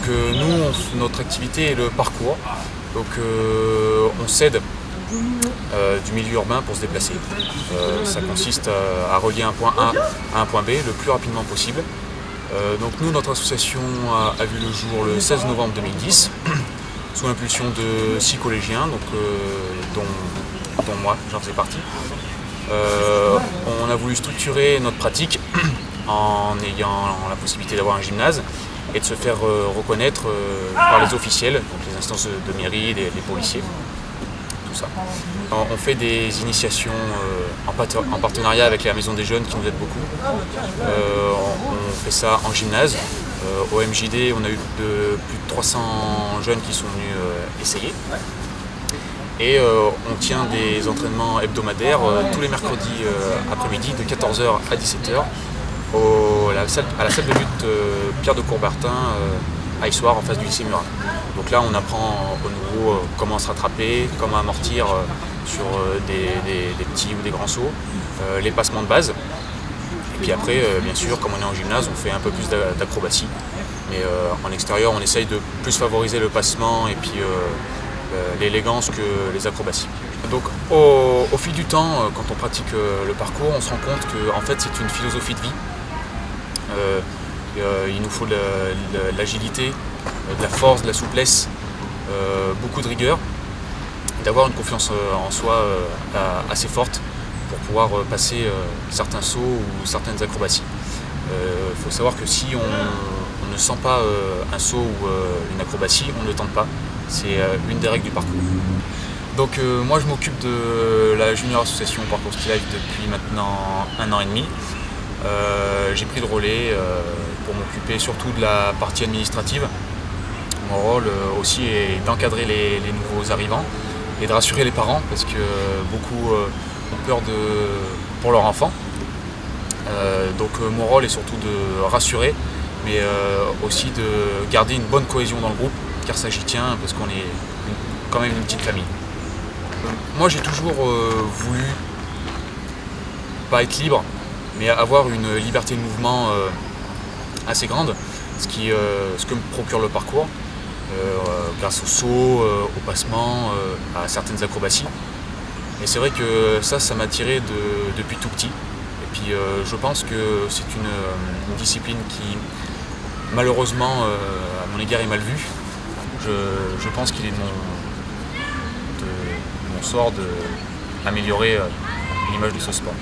Nous, notre activité est le parcours. Donc on s'aide du milieu urbain pour se déplacer. Ça consiste à relier un point A à un point B le plus rapidement possible. Donc nous, notre association a vu le jour le 16 novembre 2010, sous l'impulsion de 6 collégiens, dont moi, j'en faisais partie. On a voulu structurer notre pratique en ayant la possibilité d'avoir un gymnase et de se faire reconnaître par les officiels, donc les instances de mairie, les policiers, tout ça. On fait des initiations en partenariat avec la Maison des Jeunes qui nous aide beaucoup. On fait ça en gymnase. Au MJD, on a eu plus de 300 jeunes qui sont venus essayer. Et on tient des entraînements hebdomadaires tous les mercredis après-midi de 14 h à 17 h à la salle de lutte Pierre de Coubertin à Issoire en face du lycée Murat. Donc là on apprend au nouveau comment se rattraper, comment amortir sur des petits ou des grands sauts, les passements de base. Et puis après bien sûr comme on est en gymnase on fait un peu plus d'acrobatie. Mais en extérieur on essaye de plus favoriser le passement et puis l'élégance que les acrobaties. Donc au fil du temps, quand on pratique le parcours, on se rend compte que en fait, c'est une philosophie de vie. Il nous faut de l'agilité, de la force, de la souplesse, beaucoup de rigueur, et d'avoir une confiance en soi assez forte pour pouvoir passer certains sauts ou certaines acrobaties. Il faut savoir que si on ne sent pas un saut ou une acrobatie, on ne le tente pas. C'est une des règles du parcours. Donc moi je m'occupe de la junior association Parcours Ski Life depuis maintenant 1 an et demi. J'ai pris le relais pour m'occuper surtout de la partie administrative. Mon rôle aussi est d'encadrer les nouveaux arrivants et de rassurer les parents parce que beaucoup ont peur pour leur enfant. Donc mon rôle est surtout de rassurer mais aussi de garder une bonne cohésion dans le groupe car ça j'y tiens parce qu'on est quand même une petite famille. Moi j'ai toujours voulu pas être libre mais avoir une liberté de mouvement assez grande, ce que me procure le parcours grâce au saut, au passement, à certaines acrobaties. Et c'est vrai que ça m'a attiré depuis tout petit. Et puis je pense que c'est une discipline qui malheureusement à mon égard est mal vue. Je pense qu'il est de mon sort d'améliorer l'image de ce sport.